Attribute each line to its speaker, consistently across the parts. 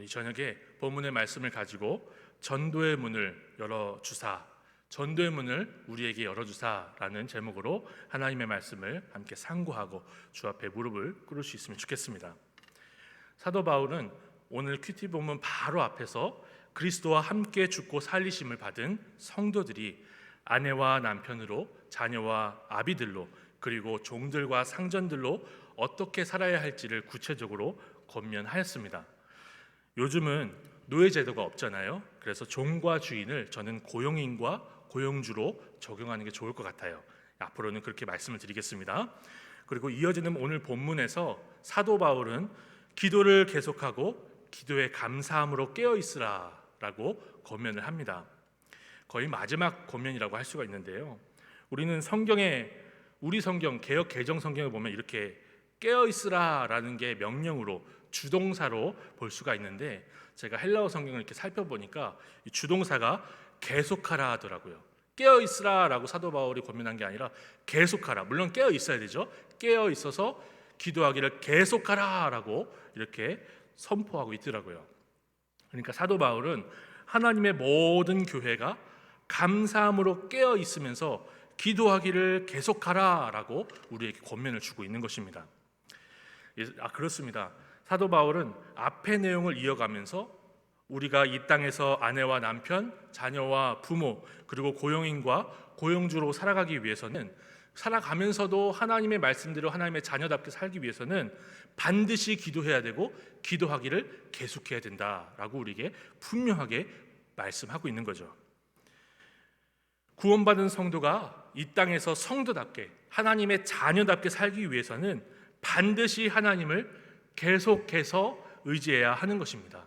Speaker 1: 이 저녁에 본문의 말씀을 가지고 전도의 문을 열어주사, 전도의 문을 우리에게 열어주사라는 제목으로 하나님의 말씀을 함께 상고하고 주 앞에 무릎을 꿇을 수 있으면 좋겠습니다. 사도 바울은 오늘 큐티 본문 바로 앞에서 그리스도와 함께 죽고 살리심을 받은 성도들이 아내와 남편으로, 자녀와 아비들로, 그리고 종들과 상전들로 어떻게 살아야 할지를 구체적으로 권면하였습니다. 요즘은 노예제도가 없잖아요. 그래서 종과 주인을 저는 고용인과 고용주로 적용하는 게 좋을 것 같아요. 앞으로는 그렇게 말씀을 드리겠습니다. 그리고 이어지는 오늘 본문에서 사도 바울은 기도를 계속하고 기도에 감사함으로 깨어있으라 라고 권면을 합니다. 거의 마지막 권면이라고 할 수가 있는데요, 우리는 우리 성경 개역 개정 성경을 보면 이렇게 깨어있으라 라는 게 명령으로 주동사로 볼 수가 있는데, 제가 헬라어 성경을 이렇게 살펴보니까 이 주동사가 계속하라 하더라고요. 깨어있으라 라고 사도 바울이 권면한 게 아니라 계속하라, 물론 깨어있어야 되죠. 깨어있어서 기도하기를 계속하라 라고 이렇게 선포하고 있더라고요. 그러니까 사도 바울은 하나님의 모든 교회가 감사함으로 깨어 있으면서 기도하기를 계속하라 라고 우리에게 권면을 주고 있는 것입니다. 그렇습니다. 사도 바울은 앞의 내용을 이어가면서 우리가 이 땅에서 아내와 남편, 자녀와 부모, 그리고 고용인과 고용주로 살아가기 위해서는, 살아가면서도 하나님의 말씀대로 하나님의 자녀답게 살기 위해서는 반드시 기도해야 되고 기도하기를 계속해야 된다라고 우리에게 분명하게 말씀하고 있는 거죠. 구원받은 성도가 이 땅에서 성도답게 하나님의 자녀답게 살기 위해서는 반드시 하나님을 계속해서 의지해야 하는 것입니다.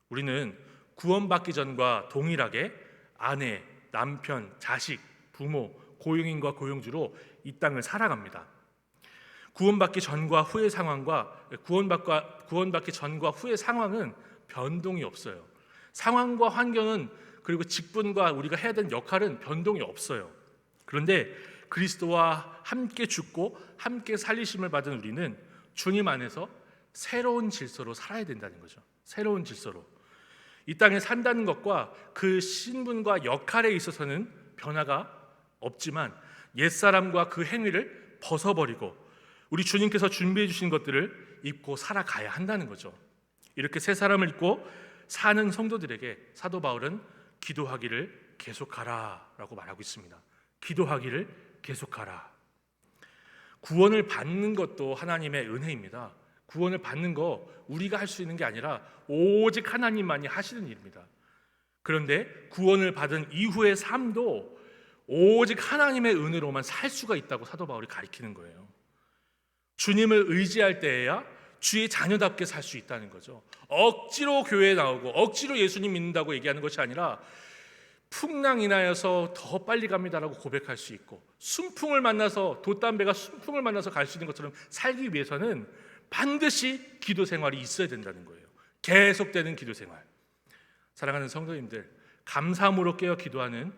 Speaker 1: 우리는 구원받기 전과 동일하게 아내, 남편, 자식, 부모, 고용인과 고용주로 이 땅을 살아갑니다. 구원받기 전과 후의 상황과 구원받기 전과 후의 상황은 변동이 없어요. 상황과 환경은, 그리고 직분과 우리가 해야 되는 역할은 변동이 없어요. 그런데 그리스도와 함께 죽고 함께 살리심을 받은 우리는 주님 안에서 새로운 질서로 살아야 된다는 거죠. 새로운 질서로 이 땅에 산다는 것과 그 신분과 역할에 있어서는 변화가 없지만 옛사람과 그 행위를 벗어버리고 우리 주님께서 준비해 주신 것들을 입고 살아가야 한다는 거죠. 이렇게 새 사람을 입고 사는 성도들에게 사도 바울은 기도하기를 계속하라 라고 말하고 있습니다. 기도하기를 계속하라. 구원을 받는 것도 하나님의 은혜입니다. 구원을 받는 거 우리가 할 수 있는 게 아니라 오직 하나님만이 하시는 일입니다. 그런데 구원을 받은 이후의 삶도 오직 하나님의 은혜로만 살 수가 있다고 사도 바울이 가르치는 거예요. 주님을 의지할 때에야 주의 자녀답게 살 수 있다는 거죠. 억지로 교회에 나오고 억지로 예수님 믿는다고 얘기하는 것이 아니라 풍랑이나여서 더 빨리 갑니다라고 고백할 수 있고, 순풍을 만나서, 돛담배가 순풍을 만나서 갈 수 있는 것처럼 살기 위해서는 반드시 기도 생활이 있어야 된다는 거예요. 계속되는 기도 생활. 사랑하는 성도님들, 감사함으로 깨어 기도하는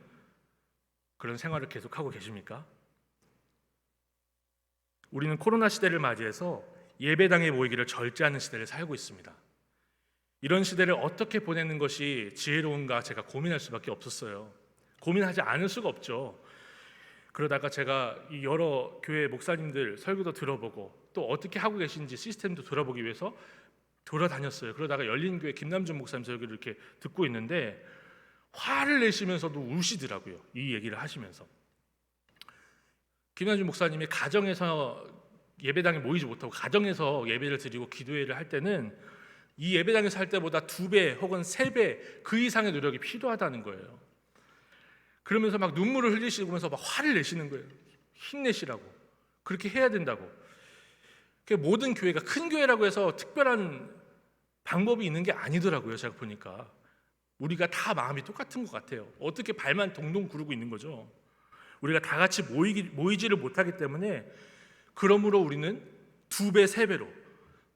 Speaker 1: 그런 생활을 계속하고 계십니까? 우리는 코로나 시대를 맞이해서 예배당에 모이기를 절제하는 시대를 살고 있습니다. 이런 시대를 어떻게 보내는 것이 지혜로운가 제가 고민할 수밖에 없었어요. 고민하지 않을 수가 없죠. 그러다가 제가 이 여러 교회 목사님들 설교도 들어보고 또 어떻게 하고 계신지 시스템도 들어보기 위해서 돌아다녔어요. 그러다가 열린교회 김남준 목사님 설교를 이렇게 듣고 있는데 화를 내시면서도 우시더라고요. 이 얘기를 하시면서 김남준 목사님이 가정에서 예배당에 모이지 못하고 가정에서 예배를 드리고 기도회를 할 때는 이 예배당에서 할 때보다 2배 혹은 3배 그 이상의 노력이 필요하다는 거예요. 그러면서 막 눈물을 흘리시면서 막 화를 내시는 거예요. 힘내시라고, 그렇게 해야 된다고. 모든 교회가 큰 교회라고 해서 특별한 방법이 있는 게 아니더라고요. 제가 보니까 우리가 다 마음이 똑같은 것 같아요. 어떻게 발만 동동 구르고 있는 거죠. 우리가 다 같이 모이지를 못하기 때문에, 그러므로 우리는 2배, 3배로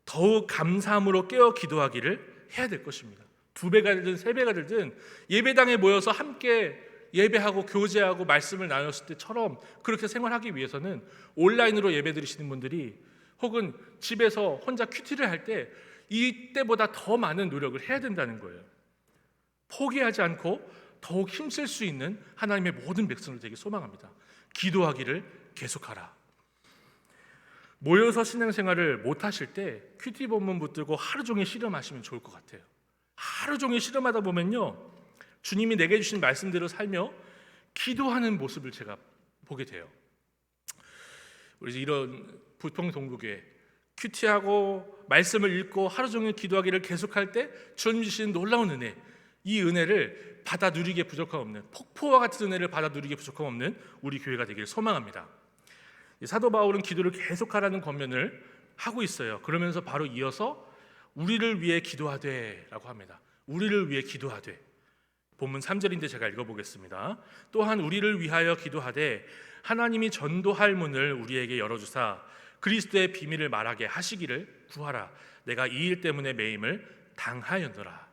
Speaker 1: 더욱 감사함으로 깨어 기도하기를 해야 될 것입니다. 2배가 되든 3배가 되든 예배당에 모여서 함께 예배하고 교제하고 말씀을 나눴을 때처럼 그렇게 생활하기 위해서는 온라인으로 예배 드리시는 분들이 혹은 집에서 혼자 큐티를 할 때 이때보다 더 많은 노력을 해야 된다는 거예요. 포기하지 않고 더욱 힘쓸 수 있는 하나님의 모든 백성을 되게 소망합니다. 기도하기를 계속하라. 모여서 신앙생활을 못하실 때 큐티 본문 붙들고 하루 종일 씨름하시면 좋을 것 같아요. 하루 종일 씨름하다 보면요, 주님이 내게 주신 말씀대로 살며 기도하는 모습을 제가 보게 돼요. 우리 이런 부평 동부교회 큐티하고 말씀을 읽고 하루 종일 기도하기를 계속할 때 주님 주시는 놀라운 은혜, 이 은혜를 받아 누리기에 부족함 없는, 폭포와 같은 은혜를 받아 누리기에 부족함 없는 우리 교회가 되기를 소망합니다. 사도 바울은 기도를 계속하라는 권면을 하고 있어요. 그러면서 바로 이어서 우리를 위해 기도하되 라고 합니다. 우리를 위해 기도하되. 본문 3절인데 제가 읽어보겠습니다. 또한 우리를 위하여 기도하되 하나님이 전도할 문을 우리에게 열어주사 그리스도의 비밀을 말하게 하시기를 구하라. 내가 이 일 때문에 매임을 당하였노라.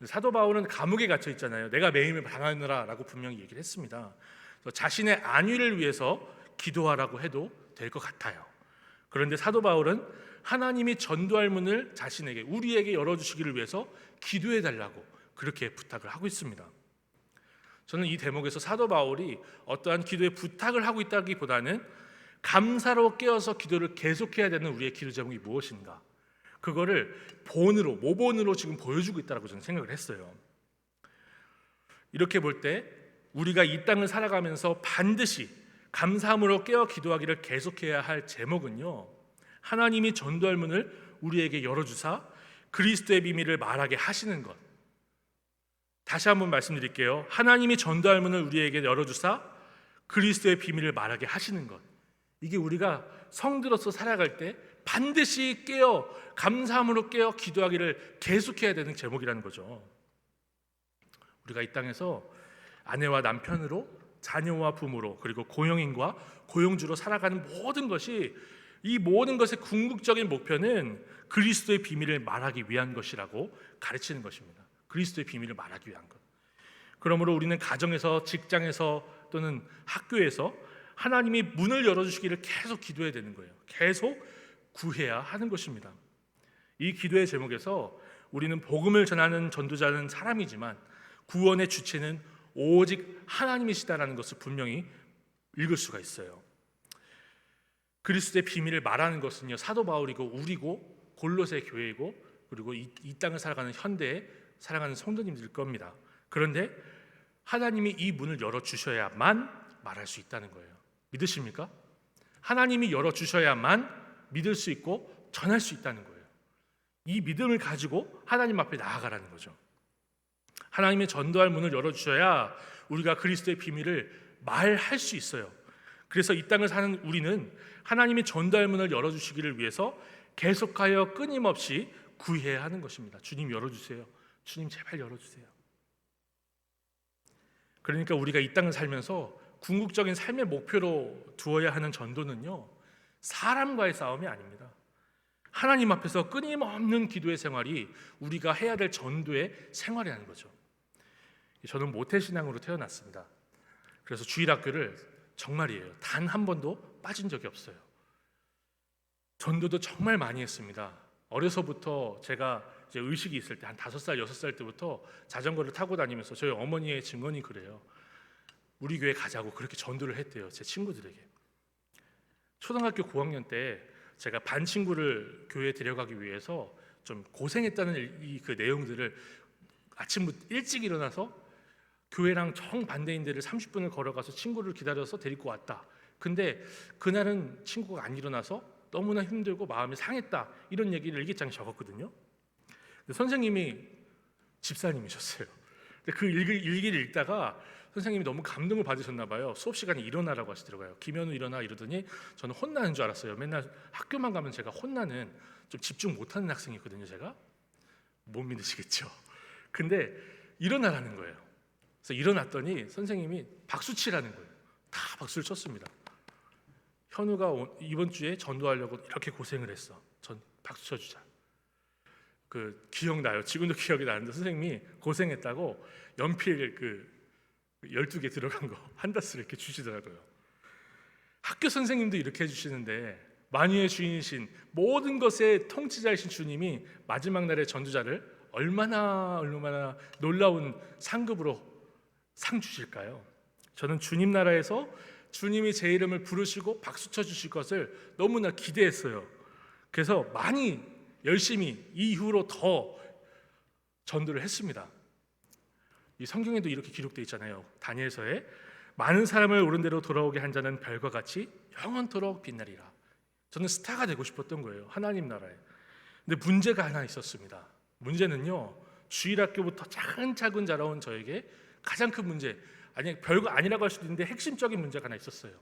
Speaker 1: 사도 바울은 감옥에 갇혀 있잖아요. 내가 매임을 당하였노라 라고 분명히 얘기를 했습니다. 자신의 안위를 위해서 기도하라고 해도 될 것 같아요. 그런데 사도 바울은 하나님이 전도할 문을 자신에게, 우리에게 열어주시기를 위해서 기도해 달라고 그렇게 부탁을 하고 있습니다. 저는 이 대목에서 사도 바울이 어떠한 기도에 부탁을 하고 있다기보다는 감사로 깨어서 기도를 계속해야 되는 우리의 기도 제목이 무엇인가, 그거를 본으로, 모본으로 지금 보여주고 있다고 저는 생각을 했어요. 이렇게 볼 때 우리가 이 땅을 살아가면서 반드시 감사함으로 깨어 기도하기를 계속해야 할 제목은요, 하나님이 전도할 문을 우리에게 열어주사 그리스도의 비밀을 말하게 하시는 것. 다시 한번 말씀드릴게요. 하나님이 전도할 문을 우리에게 열어주사 그리스도의 비밀을 말하게 하시는 것. 이게 우리가 성들로서 살아갈 때 반드시 깨어 감사함으로 깨어 기도하기를 계속해야 되는 제목이라는 거죠. 우리가 이 땅에서 아내와 남편으로, 자녀와 부모로, 그리고 고용인과 고용주로 살아가는 모든 것이, 이 모든 것의 궁극적인 목표는 그리스도의 비밀을 말하기 위한 것이라고 가르치는 것입니다. 그리스도의 비밀을 말하기 위한 것. 그러므로 우리는 가정에서, 직장에서 또는 학교에서 하나님이 문을 열어주시기를 계속 기도해야 되는 거예요. 계속 구해야 하는 것입니다. 이 기도의 제목에서 우리는 복음을 전하는 전도자는 사람이지만 구원의 주체는 오직 하나님이시다라는 것을 분명히 읽을 수가 있어요. 그리스도의 비밀을 말하는 것은요, 사도 바울이고 우리고 골로새 교회이고 그리고 이 땅을 살아가는 현대에 살아가는 성도님들일 겁니다. 그런데 하나님이 이 문을 열어주셔야만 말할 수 있다는 거예요. 믿으십니까? 하나님이 열어주셔야만 믿을 수 있고 전할 수 있다는 거예요. 이 믿음을 가지고 하나님 앞에 나아가라는 거죠. 하나님의 전도할 문을 열어주셔야 우리가 그리스도의 비밀을 말할 수 있어요. 그래서 이 땅을 사는 우리는 하나님이 전도할 문을 열어주시기를 위해서 계속하여 끊임없이 구해야 하는 것입니다. 주님 열어주세요. 주님 제발 열어주세요. 그러니까 우리가 이 땅을 살면서 궁극적인 삶의 목표로 두어야 하는 전도는요, 사람과의 싸움이 아닙니다. 하나님 앞에서 끊임없는 기도의 생활이 우리가 해야 될 전도의 생활이라는 거죠. 저는 모태신앙으로 태어났습니다. 그래서 주일학교를 정말이에요, 단 한 번도 빠진 적이 없어요. 전도도 정말 많이 했습니다. 어려서부터 제가 이제 의식이 있을 때 한 5살, 6살 때부터 자전거를 타고 다니면서 저희 어머니의 증언이 그래요. 우리 교회 가자고 그렇게 전도를 했대요, 제 친구들에게. 초등학교 고학년 때 제가 반 친구를 교회에 데려가기 위해서 좀 고생했다는 그 내용들을 아침부터 일찍 일어나서 교회랑 정반대인 데를 30분을 걸어가서 친구를 기다려서 데리고 왔다. 근데 그날은 친구가 안 일어나서 너무나 힘들고 마음이 상했다, 이런 얘기를 일기장에 적었거든요. 선생님이 집사님이셨어요. 그 일기를 읽다가 선생님이 너무 감동을 받으셨나 봐요. 수업 시간에 일어나라고 하시더라고요. 김현우 일어나 이러더니 저는 혼나는 줄 알았어요. 맨날 학교만 가면 제가 혼나는, 좀 집중 못하는 학생이거든요. 제가 못 믿으시겠죠. 근데 일어나라는 거예요. 그래서 일어났더니 선생님이 박수 치라는 거예요. 다 박수를 쳤습니다. 현우가 이번 주에 전도하려고 이렇게 고생을 했어. 전 박수 쳐주자. 그 기억나요. 지금도 기억이 나는데 선생님이 고생했다고 연필 12개 들어간 거 한 다스를 이렇게 주시더라고요. 학교 선생님도 이렇게 해주시는데 만유의 주인이신 모든 것의 통치자이신 주님이 마지막 날의 전도자를 얼마나 놀라운 상급으로 상 주실까요? 저는 주님 나라에서 주님이 제 이름을 부르시고 박수 쳐 주실 것을 너무나 기대했어요. 그래서 많이 열심히 이후로 더 전도를 했습니다. 이 성경에도 이렇게 기록되어 있잖아요. 다니엘서에 많은 사람을 옳은 대로 돌아오게 한 자는 별과 같이 영원토록 빛나리라. 저는 스타가 되고 싶었던 거예요, 하나님 나라에. 근데 문제가 하나 있었습니다. 문제는요, 주일학교부터 차근차근 자라온 저에게 가장 큰 문제, 아니 별거 아니라고 할 수도 있는데 핵심적인 문제가 하나 있었어요.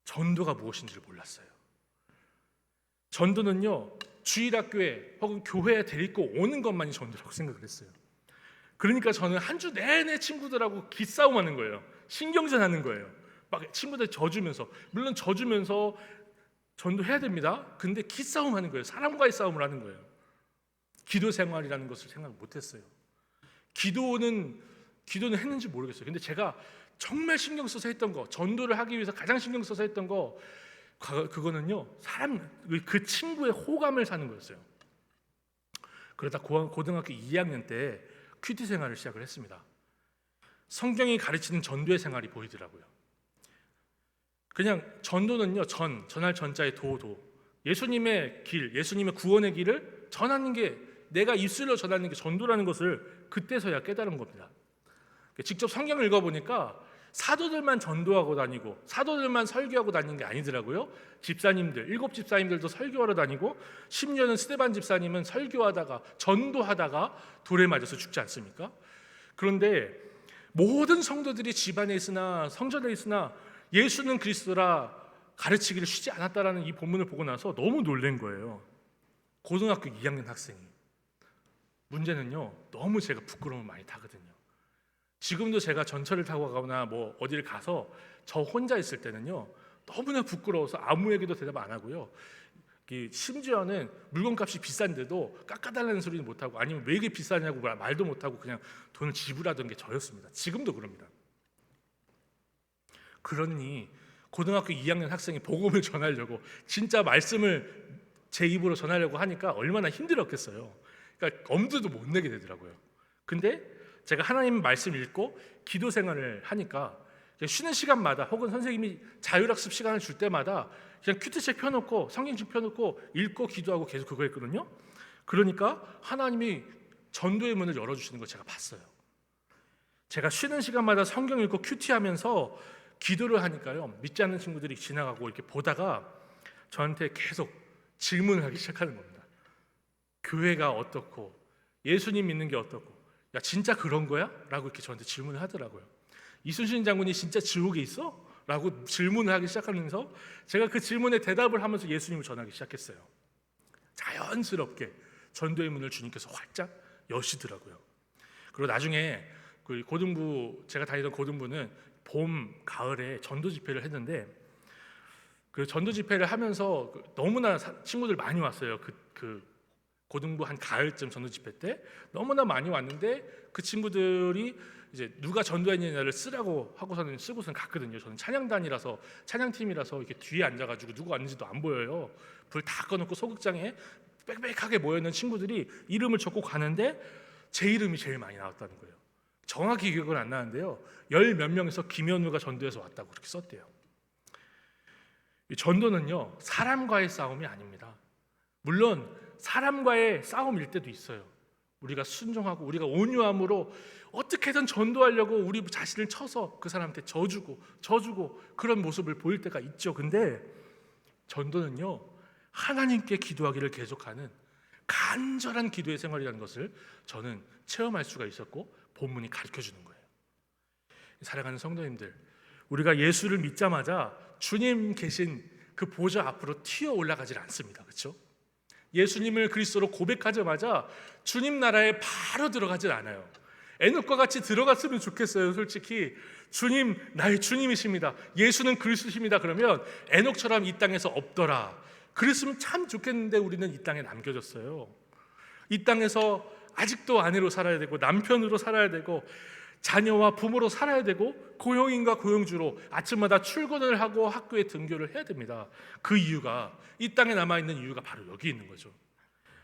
Speaker 1: 전도가 무엇인지를 몰랐어요. 전도는요, 주일학교에 혹은 교회에 데리고 오는 것만이 전도라고 생각을 했어요. 그러니까 저는 한 주 내내 친구들하고 기싸움하는 거예요. 신경전하는 거예요. 막 친구들 져주면서, 물론 져주면서 전도해야 됩니다. 근데 기싸움하는 거예요. 사람과의 싸움을 하는 거예요. 기도 생활이라는 것을 생각 못했어요. 기도는 했는지 모르겠어요. 근데 제가 정말 신경 써서 했던 거, 전도를 하기 위해서 가장 신경 써서 했던 거, 그거는요, 그 친구의 호감을 사는 거였어요. 그러다 고등학교 2학년 때 큐티 생활을 시작을 했습니다. 성경이 가르치는 전도의 생활이 보이더라고요. 그냥 전도는요, 전할 전자의 도, 예수님의 길, 예수님의 구원의 길을 전하는 게, 내가 입술로 전하는 게 전도라는 것을 그때서야 깨달은 겁니다. 직접 성경을 읽어보니까 사도들만 전도하고 다니고 사도들만 설교하고 다니는 게 아니더라고요. 집사님들, 7 집사님들도 설교하러 다니고, 심지어는 스데반 집사님은 설교하다가 전도하다가 돌에 맞아서 죽지 않습니까? 그런데 모든 성도들이 집안에 있으나 성전에 있으나 예수는 그리스도라 가르치기를 쉬지 않았다라는 이 본문을 보고 나서 너무 놀란 거예요. 고등학교 2학년 학생이. 문제는요, 너무 제가 부끄러움을 많이 타거든요. 지금도 제가 전철을 타고 가거나 뭐 어디를 가서 저 혼자 있을 때는요, 너무나 부끄러워서 아무에게도 대답 안 하고요, 심지어는 물건값이 비싼데도 깎아달라는 소리는 못하고, 아니면 왜 이게 비싸냐고 말도 못하고 그냥 돈을 지불하던 게 저였습니다. 지금도 그럽니다. 그러니 고등학교 2학년 학생이 복음을 전하려고, 진짜 말씀을 제 입으로 전하려고 하니까 얼마나 힘들었겠어요. 그러니까 엄두도 못 내게 되더라고요. 근데 제가 하나님 말씀 읽고 기도 생활을 하니까 쉬는 시간마다 혹은 선생님이 자율학습 시간을 줄 때마다 그냥 큐티책 펴놓고 성경책 펴놓고 읽고 기도하고 계속 그거 했거든요. 그러니까 하나님이 전도의 문을 열어주시는 걸 제가 봤어요. 제가 쉬는 시간마다 성경 읽고 큐티하면서 기도를 하니까요, 믿지 않는 친구들이 지나가고 이렇게 보다가 저한테 계속 질문을 하기 시작하는 겁니다. 교회가 어떻고 예수님 믿는 게 어떻고, 야 진짜 그런 거야? 라고 이렇게 저한테 질문을 하더라고요. 이순신 장군이 진짜 지옥에 있어? 라고 질문을 하기 시작하면서 제가 그 질문에 대답을 하면서 예수님을 전하기 시작했어요. 자연스럽게 전도의 문을 주님께서 활짝 여시더라고요. 그리고 나중에 그 제가 다니던 고등부는 봄, 가을에 전도 집회를 했는데, 그 전도 집회를 하면서 너무나 친구들 많이 왔어요. 그 고등부 한 가을쯤 전도 집회 때 너무나 많이 왔는데, 그 친구들이 이제 누가 전도했느냐를 쓰라고 하고서는 쓰고서는 갔거든요. 저는 찬양단이라서, 찬양팀이라서 이렇게 뒤에 앉아가지고 누구 왔는지도 안 보여요. 불 다 꺼놓고 소극장에 빽빽하게 모여있는 친구들이 이름을 적고 가는데 제 이름이 제일 많이 나왔다는 거예요. 정확히 기억은 안 나는데요, 10몇 명에서 김현우가 전도해서 왔다고 그렇게 썼대요. 이 전도는요, 사람과의 싸움이 아닙니다. 물론 사람과의 싸움일 때도 있어요. 우리가 순종하고 우리가 온유함으로 어떻게든 전도하려고 우리 자신을 쳐서 그 사람한테 져주고 그런 모습을 보일 때가 있죠. 근데 전도는요, 하나님께 기도하기를 계속하는 간절한 기도의 생활이라는 것을 저는 체험할 수가 있었고 본문이 가르쳐주는 거예요. 사랑하는 성도님들, 우리가 예수를 믿자마자 주님 계신 그 보좌 앞으로 튀어 올라가질 않습니다. 그렇죠? 예수님을 그리스도로 고백하자마자 주님 나라에 바로 들어가질 않아요. 에녹과 같이 들어갔으면 좋겠어요. 솔직히 주님, 나의 주님이십니다, 예수는 그리스도십니다, 그러면 에녹처럼 이 땅에서 없더라 그랬으면 참 좋겠는데, 우리는 이 땅에 남겨졌어요. 이 땅에서 아직도 아내로 살아야 되고 남편으로 살아야 되고 자녀와 부모로 살아야 되고 고용인과 고용주로 아침마다 출근을 하고 학교에 등교를 해야 됩니다. 그 이유가, 이 땅에 남아있는 이유가 바로 여기 있는 거죠.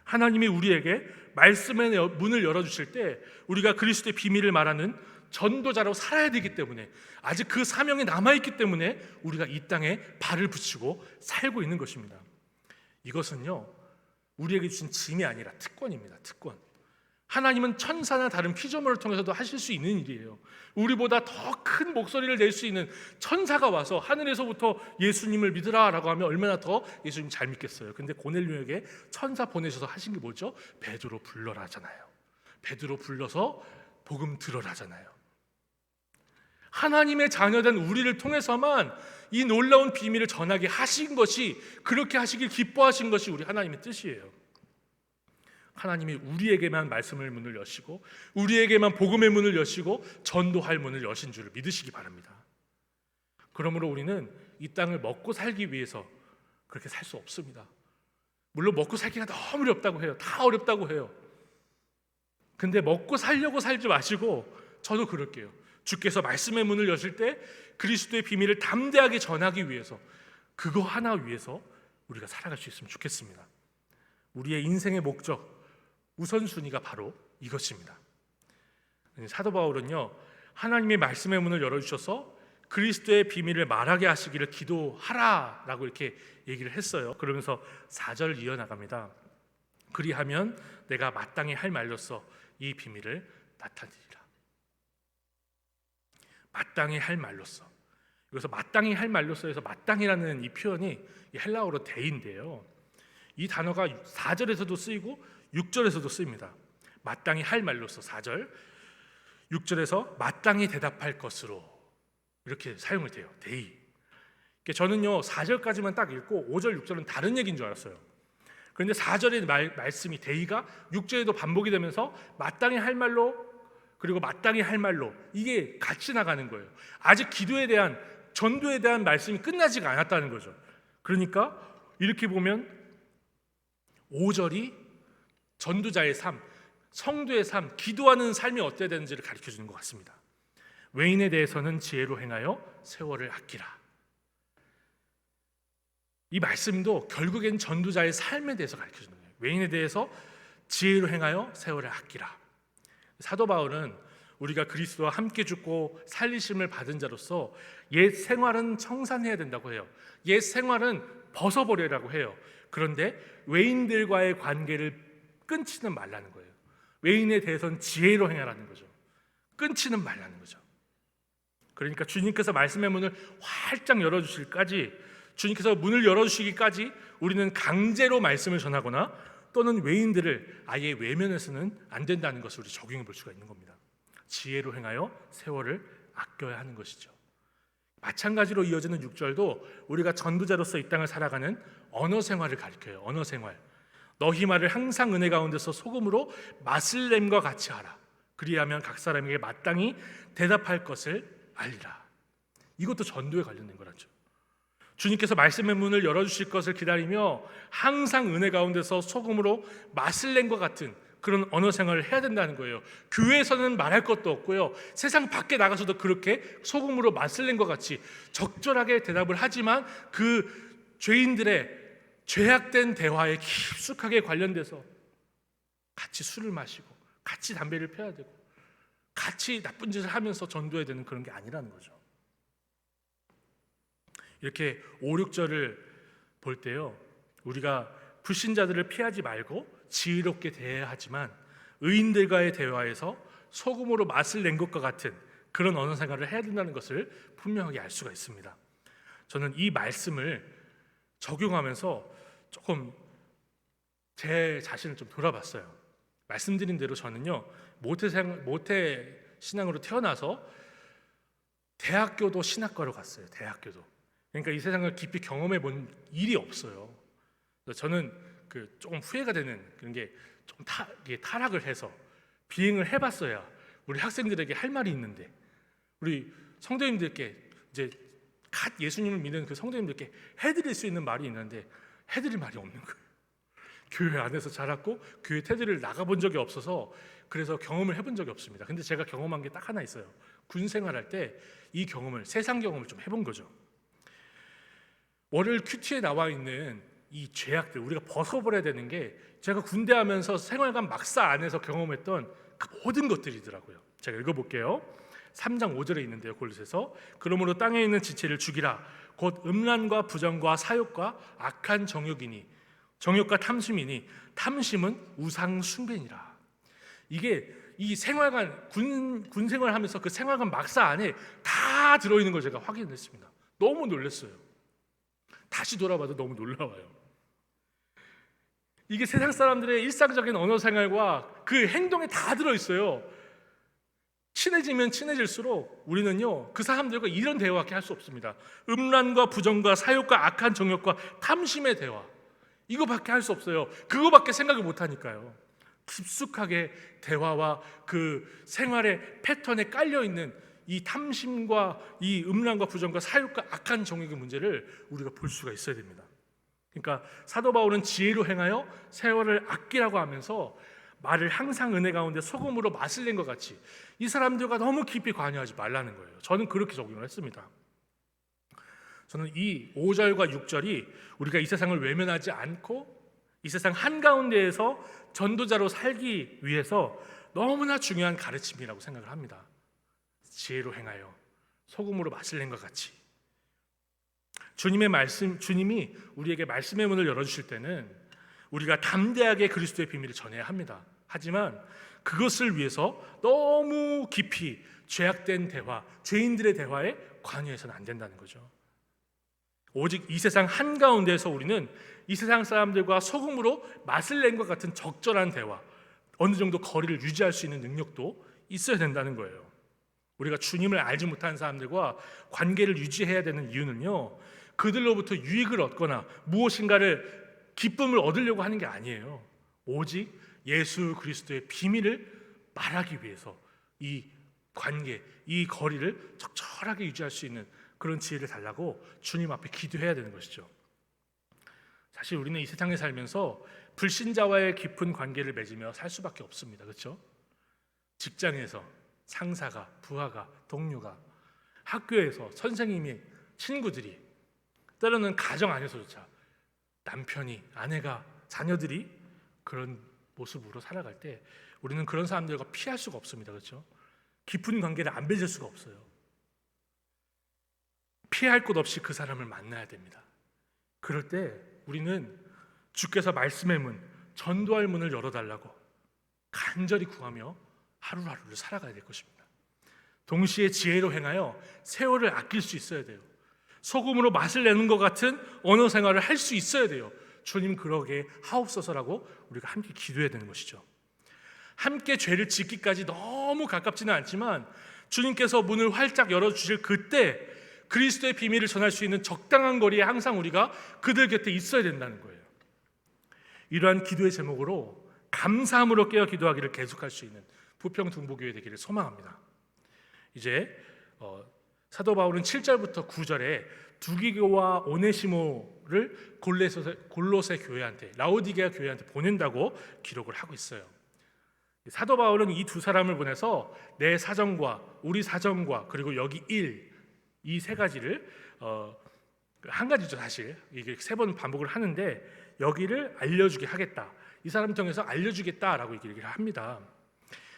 Speaker 1: 하나님이 우리에게 말씀의 문을 열어주실 때 우리가 그리스도의 비밀을 말하는 전도자로 살아야 되기 때문에, 아직 그 사명이 남아있기 때문에 우리가 이 땅에 발을 붙이고 살고 있는 것입니다. 이것은요, 우리에게 주신 짐이 아니라 특권입니다. 특권. 하나님은 천사나 다른 피조물을 통해서도 하실 수 있는 일이에요. 우리보다 더 큰 목소리를 낼 수 있는 천사가 와서 하늘에서부터 예수님을 믿으라 라고 하면 얼마나 더 예수님 잘 믿겠어요. 근데 고넬료에게 천사 보내셔서 하신 게 뭐죠? 베드로 불러라 하잖아요. 베드로 불러서 복음 들어라 하잖아요. 하나님의 자녀된 우리를 통해서만 이 놀라운 비밀을 전하게 하신 것이, 그렇게 하시길 기뻐하신 것이 우리 하나님의 뜻이에요. 하나님이 우리에게만 말씀의 문을 여시고 우리에게만 복음의 문을 여시고 전도할 문을 여신 줄을 믿으시기 바랍니다. 그러므로 우리는 이 땅을 먹고 살기 위해서 그렇게 살 수 없습니다. 물론 먹고 살기가 너무 어렵다고 해요. 다 어렵다고 해요. 근데 먹고 살려고 살지 마시고, 저도 그럴게요. 주께서 말씀의 문을 여실 때 그리스도의 비밀을 담대하게 전하기 위해서, 그거 하나 위해서 우리가 살아갈 수 있으면 좋겠습니다. 우리의 인생의 목적, 우선순위가 바로 이것입니다. 사도 바울은요, 하나님의 말씀의 문을 열어주셔서 그리스도의 비밀을 말하게 하시기를 기도하라 라고 이렇게 얘기를 했어요. 그러면서 4절 이어나갑니다. 그리하면 내가 마땅히 할 말로써 이 비밀을 나타내리라. 마땅히 할 말로써, 여기서 마땅히 할 말로써에서 마땅이라는 이 표현이 헬라어로 데인데요, 이 단어가 4절에서도 쓰이고 6절에서도 쓰입니다. 마땅히 할 말로써 4절, 6절에서 마땅히 대답할 것으로 이렇게 사용을 돼요. 데이. 저는요 4절까지만 딱 읽고 5절, 6절은 다른 얘기인 줄 알았어요. 그런데 4절의 말씀이, 데이가 6절에도 반복이 되면서 마땅히 할 말로, 그리고 마땅히 할 말로, 이게 같이 나가는 거예요. 아직 기도에 대한, 전도에 대한 말씀이 끝나지가 않았다는 거죠. 그러니까 이렇게 보면 5절이 전도자의 삶, 성도의 삶, 기도하는 삶이 어때야 되는지를 가르쳐주는 것 같습니다. 외인에 대해서는 지혜로 행하여 세월을 아끼라. 이 말씀도 결국엔 전도자의 삶에 대해서 가르쳐주는 거예요. 외인에 대해서 지혜로 행하여 세월을 아끼라. 사도 바울은 우리가 그리스도와 함께 죽고 살리심을 받은 자로서 옛 생활은 청산해야 된다고 해요. 옛 생활은 벗어버리라고 해요. 그런데 외인들과의 관계를 끊지는 말라는 거예요. 외인에 대해서는 지혜로 행하라는 거죠. 끊지는 말라는 거죠. 그러니까 주님께서 말씀의 문을 활짝 열어주실까지, 주님께서 문을 열어주시기까지 우리는 강제로 말씀을 전하거나 또는 외인들을 아예 외면해서는 안 된다는 것을 우리 적용해 볼 수가 있는 겁니다. 지혜로 행하여 세월을 아껴야 하는 것이죠. 마찬가지로 이어지는 6절도 우리가 전도자로서 이 땅을 살아가는 언어 생활을 가리켜요. 언어 생활. 너희 말을 항상 은혜 가운데서 소금으로 맛을 냄과 같이 하라. 그리하면 각 사람에게 마땅히 대답할 것을 알리라. 이것도 전도에 관련된 거라죠. 주님께서 말씀의 문을 열어주실 것을 기다리며 항상 은혜 가운데서 소금으로 맛을 낸 것 같은 그런 언어 생활을 해야 된다는 거예요. 교회에서는 말할 것도 없고요, 세상 밖에 나가서도 그렇게 소금으로 맛을 낸 것 같이 적절하게 대답을 하지만 그 죄인들의 죄악된 대화에 깊숙하게 관련돼서 같이 술을 마시고 같이 담배를 펴야 되고 같이 나쁜 짓을 하면서 전도해야 되는 그런 게 아니라는 거죠. 이렇게 5, 6절을 볼 때요, 우리가 불신자들을 피하지 말고 지혜롭게 대해야 하지만 의인들과의 대화에서 소금으로 맛을 낸 것과 같은 그런 언어 생활을 해야 된다는 것을 분명하게 알 수가 있습니다. 저는 이 말씀을 적용하면서 조금 제 자신을 좀 돌아봤어요. 말씀드린 대로 저는요 모태 신앙으로 태어나서 대학교도 신학과로 갔어요. 대학교도. 그러니까 이 세상을 깊이 경험해 본 일이 없어요. 저는 조금 후회가 되는 그런 게 좀 타락을 해서 비행을 해봤어야 우리 학생들에게 할 말이 있는데, 우리 성도님들께 이제 갓 예수님을 믿는 그 성도님들께 해드릴 수 있는 말이 있는데 해드릴 말이 없는 거예요. 교회 안에서 자랐고 교회 테드를 나가본 적이 없어서 그래서 경험을 해본 적이 없습니다. 근데 제가 경험한 게 딱 하나 있어요. 군 생활할 때 이 경험을, 세상 경험을 좀 해본 거죠. 월요일 큐티에 나와 있는 이 죄악들 우리가 벗어버려야 되는 게 제가 군대 하면서 생활관 막사 안에서 경험했던 그 모든 것들이더라고요. 제가 읽어볼게요. 3장 5절에 있는데요. 골로새서 그러므로 땅에 있는 지체를 죽이라. 곧 음란과 부정과 사욕과 악한 정욕이니 정욕과 탐심이니 탐심은 우상 숭배니라. 이게 이 생활관 군 생활하면서 그 생활관 막사 안에 다 들어있는 걸 제가 확인했습니다. 너무 놀랐어요. 다시 돌아봐도 너무 놀라워요. 이게 세상 사람들의 일상적인 언어 생활과 그 행동에 다 들어있어요. 친해지면 친해질수록 우리는요 그 사람들과 이런 대화밖에 할 수 없습니다. 음란과 부정과 사욕과 악한 정욕과 탐심의 대화, 이거밖에 할 수 없어요. 그거밖에 생각을 못하니까요. 깊숙하게 대화와 그 생활의 패턴에 깔려있는 이 탐심과 이 음란과 부정과 사욕과 악한 정욕의 문제를 우리가 볼 수가 있어야 됩니다. 그러니까 사도 바울은 지혜로 행하여 세월을 아끼라고 하면서 말을 항상 은혜 가운데 소금으로 맛을 낸 것 같이 이 사람들과 너무 깊이 관여하지 말라는 거예요. 저는 그렇게 적용을 했습니다. 저는 이 5절과 6절이 우리가 이 세상을 외면하지 않고 이 세상 한가운데에서 전도자로 살기 위해서 너무나 중요한 가르침이라고 생각을 합니다. 지혜로 행하여 소금으로 맛을 낸 것 같이 주님의 말씀, 주님이 우리에게 말씀의 문을 열어주실 때는 우리가 담대하게 그리스도의 비밀을 전해야 합니다. 하지만 그것을 위해서 너무 깊이 죄악된 대화, 죄인들의 대화에 관여해서는 안 된다는 거죠. 오직 이 세상 한가운데에서 우리는 이 세상 사람들과 소금으로 맛을 낸 것 같은 적절한 대화, 어느 정도 거리를 유지할 수 있는 능력도 있어야 된다는 거예요. 우리가 주님을 알지 못하는 사람들과 관계를 유지해야 되는 이유는요, 그들로부터 유익을 얻거나 무엇인가를 기쁨을 얻으려고 하는 게 아니에요. 오직 예수 그리스도의 비밀을 말하기 위해서 이 관계, 이 거리를 적절하게 유지할 수 있는 그런 지혜를 달라고 주님 앞에 기도해야 되는 것이죠. 사실 우리는 이 세상에 살면서 불신자와의 깊은 관계를 맺으며 살 수밖에 없습니다. 그렇죠? 직장에서 상사가, 부하가, 동료가, 학교에서 선생님이, 친구들이, 때로는 가정 안에서조차 남편이, 아내가, 자녀들이 그런 모습으로 살아갈 때 우리는 그런 사람들과 피할 수가 없습니다. 그렇죠? 깊은 관계를 안 맺을 수가 없어요. 피할 곳 없이 그 사람을 만나야 됩니다. 그럴 때 우리는 주께서 말씀의 문, 전도할 문을 열어달라고 간절히 구하며 하루하루를 살아가야 될 것입니다. 동시에 지혜로 행하여 세월을 아낄 수 있어야 돼요. 소금으로 맛을 내는 것 같은 언어 생활을 할 수 있어야 돼요. 주님 그러게 하옵소서라고 우리가 함께 기도해야 되는 것이죠. 함께 죄를 짓기까지 너무 가깝지는 않지만 주님께서 문을 활짝 열어주실 그때 그리스도의 비밀을 전할 수 있는 적당한 거리에 항상 우리가 그들 곁에 있어야 된다는 거예요. 이러한 기도의 제목으로 감사함으로 깨어 기도하기를 계속할 수 있는 부평 동부교회 되기를 소망합니다. 이제 사도 바울은 7절부터 9절에 두기교와 오네시모를 골로새 교회한테, 라오디게아 교회한테 보낸다고 기록을 하고 있어요. 사도 바울은 이 두 사람을 보내서 내 사정과 우리 사정과 그리고 여기 이 세 가지를 한 가지죠. 사실 이게 세 번 반복을 하는데 여기를 알려주게 하겠다, 이 사람 통해서 알려주겠다라고 얘기를 합니다.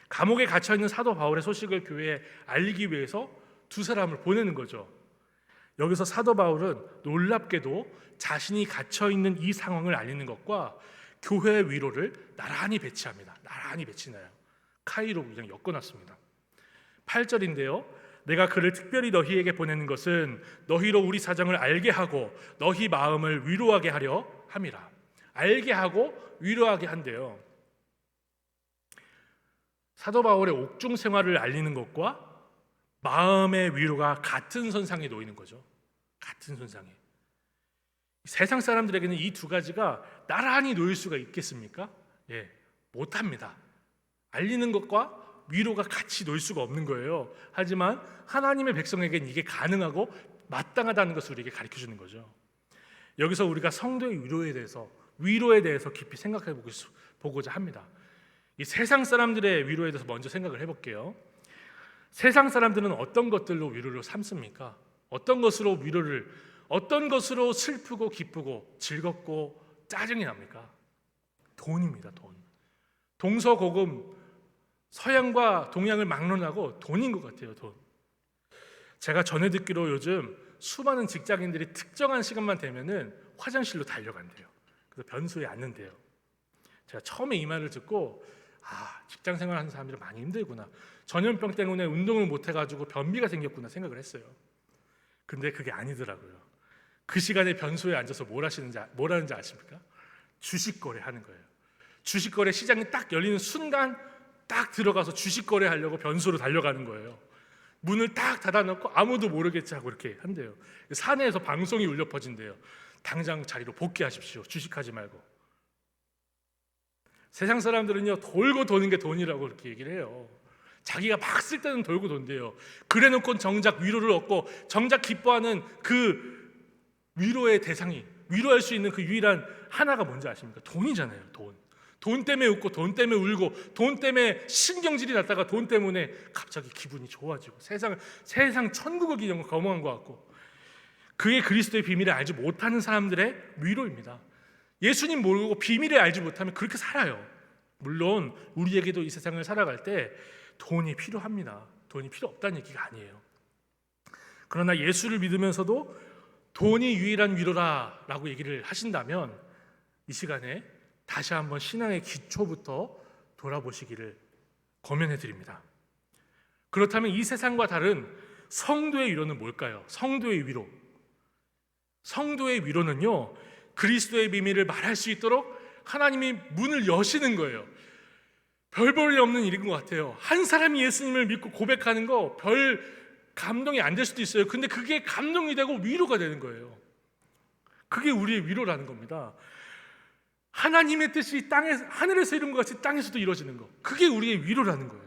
Speaker 1: 감옥에 갇혀있는 사도 바울의 소식을 교회에 알리기 위해서 두 사람을 보내는 거죠. 여기서 사도 바울은 놀랍게도 자신이 갇혀있는 이 상황을 알리는 것과 교회의 위로를 나란히 배치합니다. 나란히 배치나요? 카이로 그냥 엮어놨습니다. 8절인데요, 내가 그를 특별히 너희에게 보내는 것은 너희로 우리 사정을 알게 하고 너희 마음을 위로하게 하려 함이라. 알게 하고 위로하게 한대요. 사도 바울의 옥중 생활을 알리는 것과 마음의 위로가 같은 선상에 놓이는 거죠. 같은 선상에. 세상 사람들에게는 이 두 가지가 나란히 놓일 수가 있겠습니까? 예, 못합니다. 알리는 것과 위로가 같이 놓일 수가 없는 거예요. 하지만 하나님의 백성에게는 이게 가능하고 마땅하다는 것을 우리에게 가르쳐주는 거죠. 여기서 우리가 성도의 위로에 대해서 위로에 대해서 깊이 생각해 보고자 합니다. 이 세상 사람들의 위로에 대해서 먼저 생각을 해볼게요. 세상 사람들은 어떤 것들로 위로를 삼습니까? 어떤 것으로 슬프고 기쁘고 즐겁고 짜증이 납니까? 돈입니다. 돈. 동서고금, 서양과 동양을 막론하고 돈인 것 같아요. 돈. 제가 전해 듣기로 요즘 수많은 직장인들이 특정한 시간만 되면은 화장실로 달려간대요. 그래서 변소에 앉는데요. 제가 처음에 이 말을 듣고 직장 생활하는 사람들이 많이 힘들구나. 전염병 때문에 운동을 못 해가지고 변비가 생겼구나 생각을 했어요. 근데 그게 아니더라고요. 그 시간에 변소에 앉아서 뭘 하는지 아십니까? 주식 거래하는 거예요. 주식 거래 시장이 딱 열리는 순간 딱 들어가서 주식 거래하려고 변소로 달려가는 거예요. 문을 딱 닫아놓고 아무도 모르겠지 하고 이렇게 한대요. 사내에서 방송이 울려 퍼진대요. 당장 자리로 복귀하십시오. 주식하지 말고. 세상 사람들은요, 돌고 도는 게 돈이라고 그렇게 얘기를 해요. 자기가 막 쓸 때는 돌고 돈대요. 그래놓고 정작 위로를 얻고 정작 기뻐하는 그 위로의 대상이, 위로할 수 있는 그 유일한 하나가 뭔지 아십니까? 돈이잖아요. 돈 때문에 웃고 돈 때문에 울고 돈 때문에 신경질이 났다가 돈 때문에 갑자기 기분이 좋아지고 세상 천국을 거머한 것 같고, 그게 그리스도의 비밀을 알지 못하는 사람들의 위로입니다. 예수님 모르고 비밀을 알지 못하면 그렇게 살아요. 물론 우리에게도 이 세상을 살아갈 때 돈이 필요합니다. 돈이 필요 없다는 얘기가 아니에요. 그러나 예수를 믿으면서도 돈이 유일한 위로라라고 얘기를 하신다면 이 시간에 다시 한번 신앙의 기초부터 돌아보시기를 권면해 드립니다. 그렇다면 이 세상과 다른 성도의 위로는 뭘까요? 성도의 위로. 성도의 위로는요, 그리스도의 비밀을 말할 수 있도록 하나님이 문을 여시는 거예요. 별 볼일 없는 일인 것 같아요. 한 사람이 예수님을 믿고 고백하는 거 별 감동이 안 될 수도 있어요. 근데 그게 감동이 되고 위로가 되는 거예요. 그게 우리의 위로라는 겁니다. 하나님의 뜻이 하늘에서 이룬 것 같이 땅에서도 이루어지는 거, 그게 우리의 위로라는 거예요.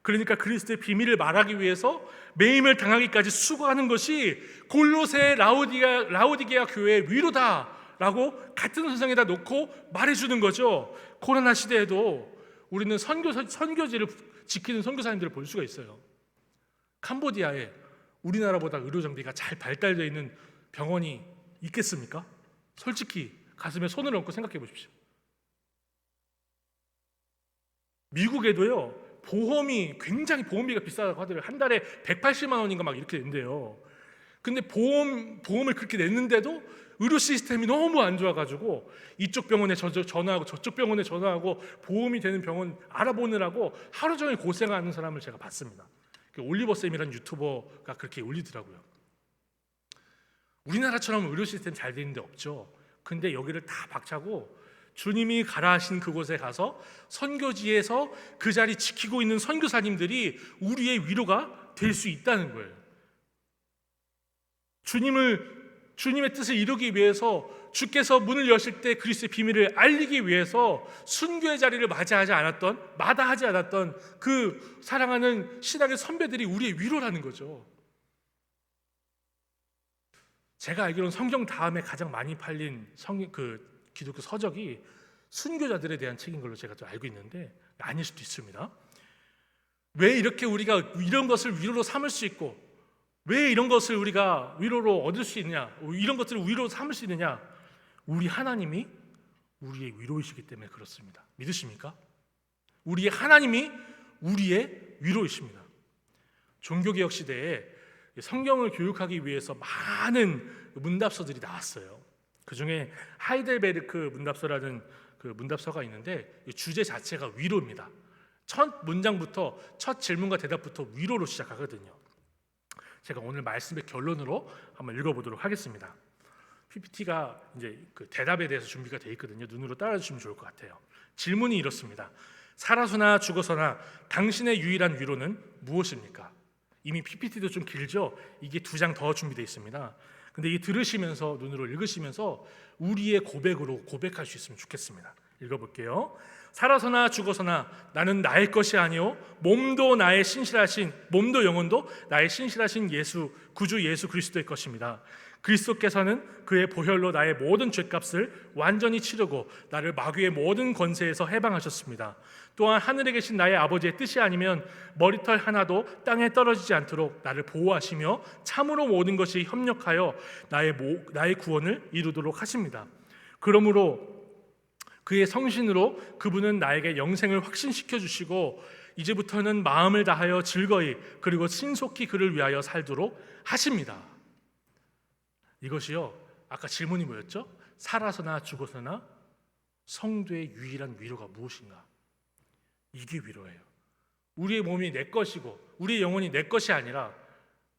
Speaker 1: 그러니까 그리스도의 비밀을 말하기 위해서 매임을 당하기까지 수고하는 것이 골로새 라오디게아 교회의 위로다라고 같은 선상에다 놓고 말해주는 거죠. 코로나 시대에도 우리는 선교지를 지키는 선교사님들을 볼 수가 있어요. 캄보디아에 우리나라보다 의료 장비가 잘 발달되어 있는 병원이 있겠습니까? 솔직히 가슴에 손을 얹고 생각해 보십시오. 미국에도요, 보험비가 비싸다고 하더라고요. 한 달에 180만 원인가 막 이렇게 낸대요. 근데 보험을 그렇게 냈는데도 의료 시스템이 너무 안 좋아가지고 이쪽 병원에 전화하고 저쪽 병원에 전화하고 보험이 되는 병원 알아보느라고 하루 종일 고생하는 사람을 제가 봤습니다. 올리버쌤이라는 유튜버가 그렇게 올리더라고요. 우리나라처럼 의료 시스템 잘 되는 데 없죠. 근데 여기를 다 박차고 주님이 가라 하신 그곳에 가서 선교지에서 그 자리 지키고 있는 선교사님들이 우리의 위로가 될 수 있다는 거예요. 주님의 뜻을 이루기 위해서, 주께서 문을 여실 때 그리스도의 비밀을 알리기 위해서 순교의 자리를 마다하지 않았던 그 사랑하는 신앙의 선배들이 우리의 위로라는 거죠. 제가 알기로는 성경 다음에 가장 많이 팔린 기독교 서적이 순교자들에 대한 책인 걸로 제가 또 알고 있는데 아닐 수도 있습니다. 왜 이렇게 우리가 이런 것을 위로로 삼을 수 있고, 왜 이런 것을 우리가 위로로 얻을 수 있냐, 이런 것들을 위로로 삼을 수 있느냐? 우리 하나님이 우리의 위로이시기 때문에 그렇습니다. 믿으십니까? 우리의 하나님이 우리의 위로이십니다. 종교개혁 시대에 성경을 교육하기 위해서 많은 문답서들이 나왔어요. 그 중에 하이델베르크 문답서라는 그 문답서가 있는데 주제 자체가 위로입니다. 첫 문장부터, 첫 질문과 대답부터 위로로 시작하거든요. 제가 오늘 말씀의 결론으로 한번 읽어보도록 하겠습니다. PPT가 이제 그 대답에 대해서 준비가 되어 있거든요. 눈으로 따라주시면 좋을 것 같아요. 질문이 이렇습니다. 살아서나 죽어서나 당신의 유일한 위로는 무엇입니까? 이미 PPT도 좀 길죠? 이게 2장 더 준비되어 있습니다. 근데 이 들으시면서, 눈으로 읽으시면서 우리의 고백으로 고백할 수 있으면 좋겠습니다. 읽어볼게요. 살아서나 죽어서나 나는 나의 것이 아니요 몸도 영혼도 나의 신실하신 구주 예수 그리스도의 것입니다. 그리스도께서는 그의 보혈로 나의 모든 죄값을 완전히 치르고 나를 마귀의 모든 권세에서 해방하셨습니다. 또한 하늘에 계신 나의 아버지의 뜻이 아니면 머리털 하나도 땅에 떨어지지 않도록 나를 보호하시며 참으로 모든 것이 협력하여 나의 구원을 이루도록 하십니다. 그러므로 그의 성신으로 그분은 나에게 영생을 확신시켜 주시고 이제부터는 마음을 다하여 즐거이 그리고 신속히 그를 위하여 살도록 하십니다. 이것이요, 아까 질문이 뭐였죠? 살아서나 죽어서나 성도의 유일한 위로가 무엇인가? 이게 위로예요. 우리의 몸이 내 것이고 우리의 영혼이 내 것이 아니라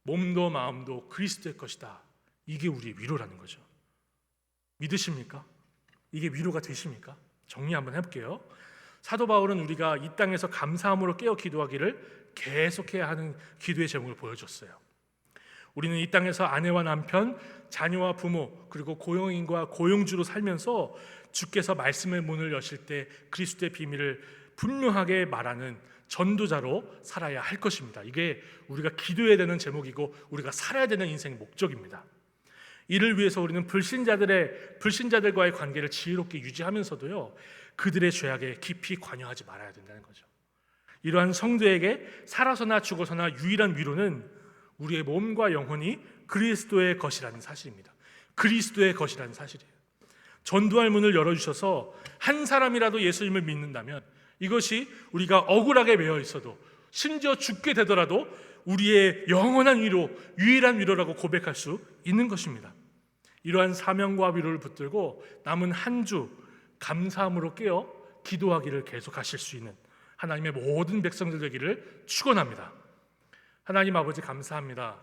Speaker 1: 몸도 마음도 그리스도의 것이다. 이게 우리의 위로라는 거죠. 믿으십니까? 이게 위로가 되십니까? 정리 한번 해볼게요. 사도 바울은 우리가 이 땅에서 감사함으로 깨어 기도하기를 계속해야 하는 기도의 제목을 보여줬어요. 우리는 이 땅에서 아내와 남편, 자녀와 부모, 그리고 고용인과 고용주로 살면서 주께서 말씀의 문을 여실 때 그리스도의 비밀을 분명하게 말하는 전도자로 살아야 할 것입니다. 이게 우리가 기도해야 되는 제목이고 우리가 살아야 되는 인생의 목적입니다. 이를 위해서 우리는 불신자들과의 관계를 지혜롭게 유지하면서도요, 그들의 죄악에 깊이 관여하지 말아야 된다는 거죠. 이러한 성도에게 살아서나 죽어서나 유일한 위로는 우리의 몸과 영혼이 그리스도의 것이라는 사실입니다. 그리스도의 것이라는 사실이에요. 전도할 문을 열어주셔서 한 사람이라도 예수님을 믿는다면 이것이 우리가 억울하게 매여 있어도 심지어 죽게 되더라도 우리의 영원한 위로, 유일한 위로라고 고백할 수 있는 것입니다. 이러한 사명과 위로를 붙들고 남은 한 주 감사함으로 깨어 기도하기를 계속하실 수 있는 하나님의 모든 백성들 되기를 축원합니다. 하나님 아버지 감사합니다.